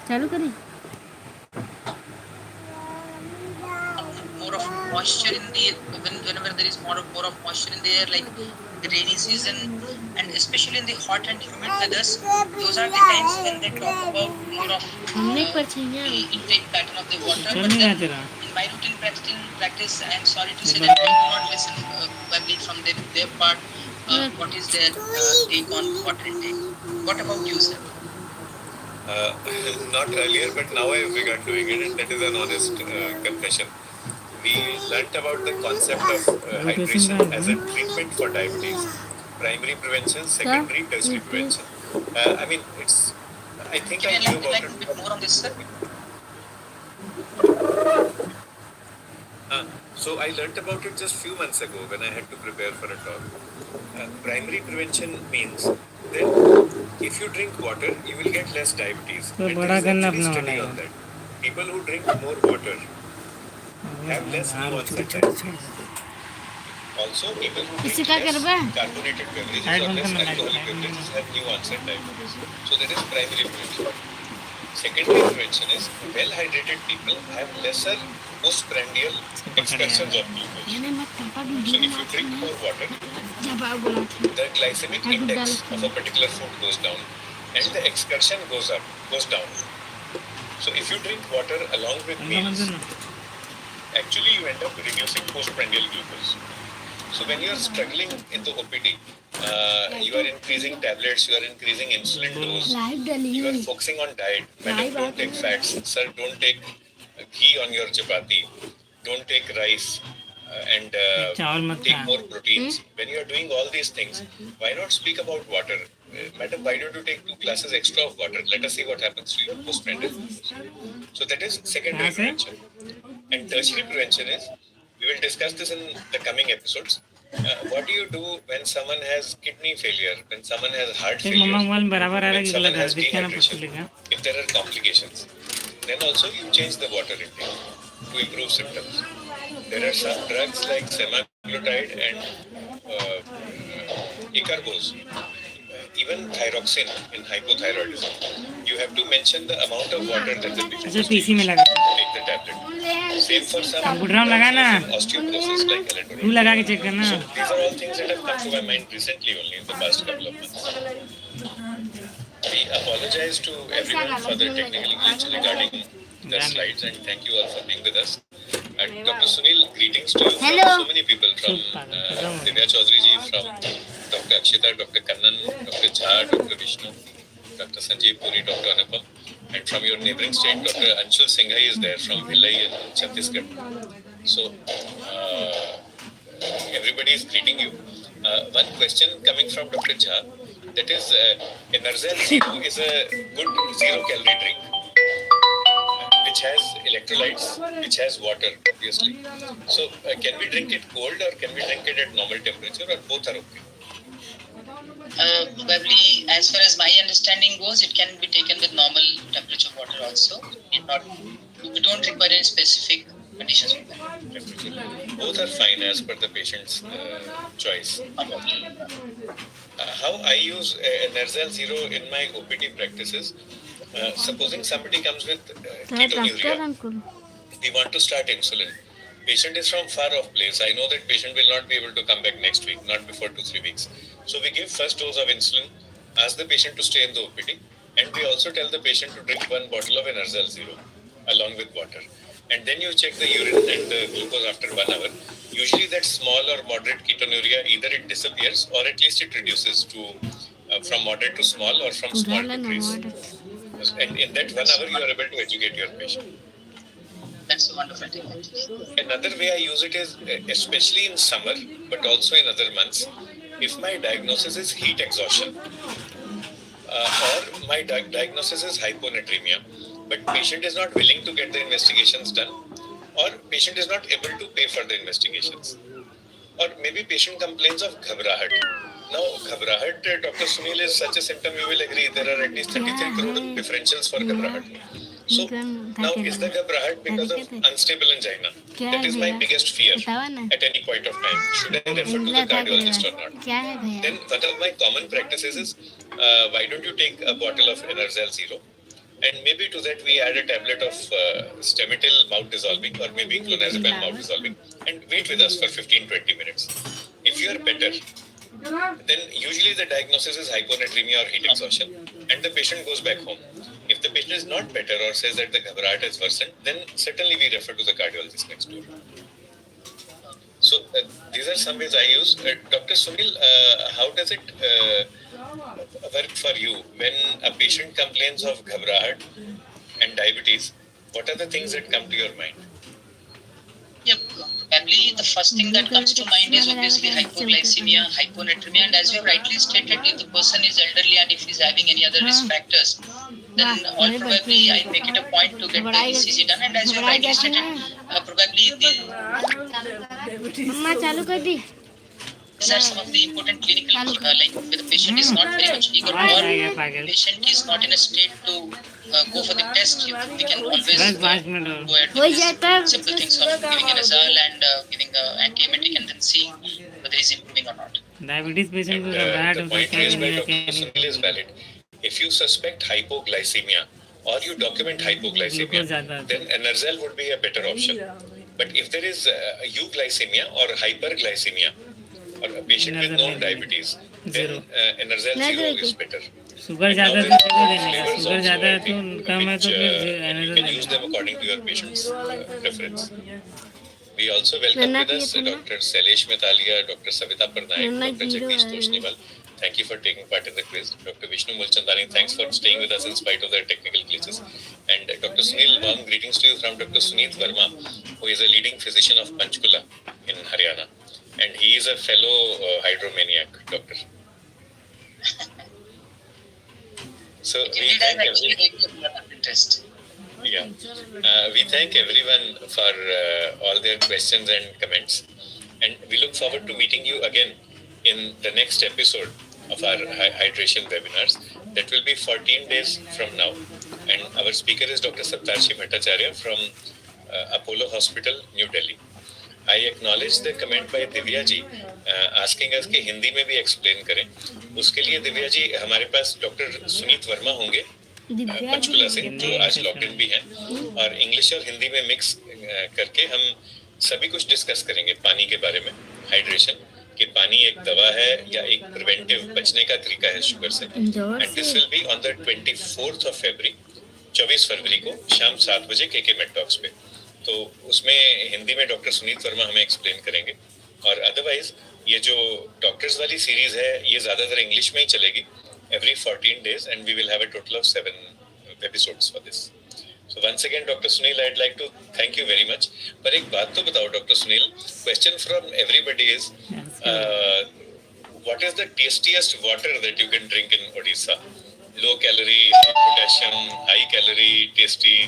चालू करें more of moisture in the whenever there is more of moisture in the air, like the rainy season, and especially in the hot and humid weathers. Those are the times when they talk about more of the intake pattern of the water. But then in my routine practice, I am sorry to say that I do not listen verbally from their part. What is their take on water intake? What about you, sir? Not earlier, but now I have begun doing it, and that is an honest confession. We learnt about the concept of hydration as a treatment for diabetes. Primary prevention, secondary, tertiary prevention. I mean, it's. I think Can I you knew about enlighten a bit more on this, sir? So I learnt about it just few months ago when I had to prepare for a talk. Primary prevention means that if you drink water, you will get less diabetes. And there is actually study on that. People who drink more water have less new onset diabetes. Also, people who drink less carbonated beverages or less alcoholic beverages have new onset diabetes. So that is primary prevention. Secondary prevention is well-hydrated people have lesser postprandial excursions of glucose. So if you drink more water, the glycemic index of a particular food goes down and the excursion goes down. So if you drink water along with meals, actually you end up reducing postprandial glucose. So when you are struggling in the OPD, you are increasing tablets, you are increasing insulin dose, you are focusing on diet. Madam, don't take fats. Sir, don't take ghee on your chapati. Don't take rice and take more proteins. When you are doing all these things, why not speak about water? Madam, why don't you take 2 glasses extra of water? Let us see what happens to your postprandial glucose. So that is secondary prevention. And tertiary prevention is, we will discuss this in the coming episodes. What do you do when someone has kidney failure, when someone has heart failure, when someone has dehydration, if there are complications? Then also you change the water intake to improve symptoms. There are some drugs like semaglutide and icarbose, even thyroxine in hypothyroidism. You have to mention the amount of water that the patient is taking to take the tablet. Same for some osteoporosis like alendronate. So these are all things that have come to my mind recently only in the past couple of months. We apologize to everyone for the technical glitch regarding the slides, and thank you all for being with us. Dr. Sunil, greetings to you from so many people, from Divya Chaudhary ji, from Dr. Akshita, Dr. Kannan, Dr. Jha, Dr. Vishnu, Dr. Sanjeev Puri, Dr. Anupam, and from your neighboring state, Dr. Anshul Singhai is there from Bhilai in Chhattisgarh. So, everybody is greeting you. One question coming from Dr. Jha, that is, Enerzel Zero is a good zero-calorie drink, which has electrolytes, which has water, obviously. So, can we drink it cold or can we drink it at normal temperature, or both are okay? Probably, as far as my understanding goes, it can be taken with normal temperature water also. We don't require any specific conditions for that. Both are fine as per the patient's choice. How I use Nerzal Zero in my OPD practices, supposing somebody comes with ketonuria, we want to start insulin. Patient is from far off place. I know that patient will not be able to come back next week, not before 2-3 weeks. So we give first dose of insulin, ask the patient to stay in the OPD, and we also tell the patient to drink 1 bottle of Enerzel Zero along with water. And then you check the urine and the glucose after 1 hour. Usually that small or moderate ketonuria, either it disappears or at least it reduces to from moderate to small or from small to trace. And in that 1 hour, you are able to educate your patient. That's a wonderful thing. Another way I use it is, especially in summer, but also in other months, if my diagnosis is heat exhaustion, or my diagnosis is hyponatremia, but patient is not willing to get the investigations done, or patient is not able to pay for the investigations, or maybe patient complains of ghabrahat. Now, ghabrahat, Dr. Sunil, is such a symptom, you will agree, there are at least 33 crore differentials for ghabrahat. So, now is the ghabrahat because of unstable angina? That is my biggest fear at any point of time. Should I refer to the cardiologist or not? Then one of my common practices is, why don't you take a bottle of Enerzel Zero, And maybe to that we add a tablet of Stemitil mouth dissolving or maybe clonazepam mouth dissolving and wait with us for 15-20 minutes. If you are better, then usually the diagnosis is hyponatremia or heat exhaustion and the patient goes back home. If the patient is not better or says that the ghabarahat is worsened, then certainly we refer to the cardiologist next door. So these are some ways I use. Dr. Sunil, how does it work for you when a patient complains of ghabarahat and diabetes? What are the things that come to your mind? Yeah, probably the first thing that comes to mind is obviously hypoglycemia, hyponatremia, and as you rightly stated, if the person is elderly and if he's having any other risk factors, then all probably I make it a point to get the ECG done. And as you rightly stated, probably these are some of the important clinical, like where the patient is not very much eager or patient is not in a state to go for the test. We can always go ahead with this simple things of giving a nasal and giving an antiemetic and then seeing whether he's improving or not. Diabetes patient को The point raised by Dr. Sunil is valid. If you suspect hypoglycemia or you document hypoglycemia, then Enerzel would be a better option. But if there is euglycemia or hyperglycemia or a patient with known diabetes, then Enerzel 0 is better. Sugar ज़्यादा है तो देने का, sugar ज़्यादा है तो कम है तो फिर you can use them according to your patient's preference. We also welcome with us Dr. Sailesh Metalia, Dr. Savita Parnaik, Dr. Jagdish Toshniwal. Thank you for taking part in the quiz. Dr. Vishnu Mulchandani, thanks for staying with us in spite of the technical glitches. And Dr. Sunil, warm greetings to you from Dr. Suneet Verma, who is a leading physician of Panchkula in Haryana. And he is a fellow hydromaniac, doctor. So we thank we thank everyone for all their questions and comments, and we look forward to meeting you again in the next episode of our hydration webinars. That will be 14 days from now, and our speaker is Dr. Saptarshi Bhattacharya from Apollo Hospital, New Delhi. I acknowledge the comment by Divya ji asking us कि हिंदी में भी explain करें. उसके लिए दिव्या जी हमारे पास doctor Sunit Verma होंगे पंचकुला से, जो आज लॉकडाउन भी हैं, और इंग्लिश और हिंदी में मिक्स करके हम सभी कुछ डिस्कस करेंगे पानी के बारे में, हाइड्रेशन, कि पानी एक दवा है या एक प्रिवेंटिव बचने का तरीका है शुगर से. And this will be on the 24th of February, 24 फरवरी को शाम 7 बजे केके मेड टॉक्स पे. तो उसमें हिंदी में डॉक्टर सुनीत वर्मा हमें एक्सप्लेन करेंगे. और अदरवाइज ये जो डॉक्टर्स वाली सीरीज है ये ज्यादातर इंग्लिश में ही चलेगी every 14 days, and we will have a total of 7 episodes for this. So once again, Dr. Sunil, I'd like to thank you very much. पर एक बात तो बताओ Dr. Sunil, question from everybody is, what is the tastiest water that you can drink in Odisha? Low calorie, potassium, high calorie, tasty.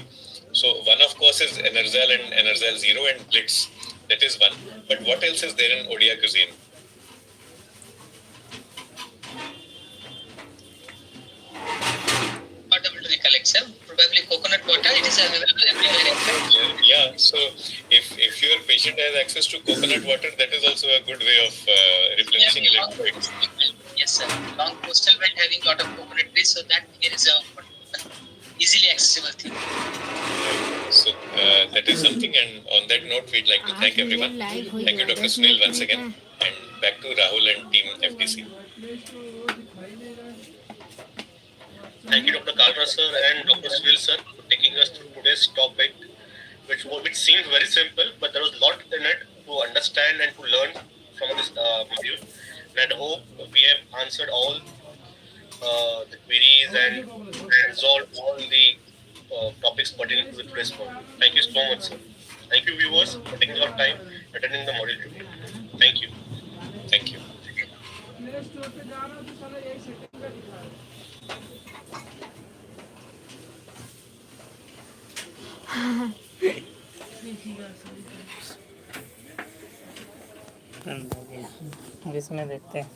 So one of course is Enerzel and Enerzel 0 and Blitz. That is one. But what else is there in Odia cuisine? Not able to recollect, sir. Probably coconut water. It is available everywhere. Yeah. So if your patient has access to coconut water, that is also a good way of replenishing electrolytes. Yes, sir. Long coastal belt having lot of coconut trees, so that here is a easily accessible thing. So that is something, and on that note, we'd like to thank everyone. Thank you, Dr. Sunil, once again, and back to Rahul and team FTC. Thank you, Dr. Kalra sir and Dr. Sunil sir, for taking us through today's topic, which seemed very simple, but there was a lot in it to understand and to learn from this module. And I hope we have answered all the queries and resolved all the topics pertaining to today's module. Thank you so much, sir. Thank you, viewers, for taking your time attending the module today. Thank you. Thank you. अब इसमें देखते हैं.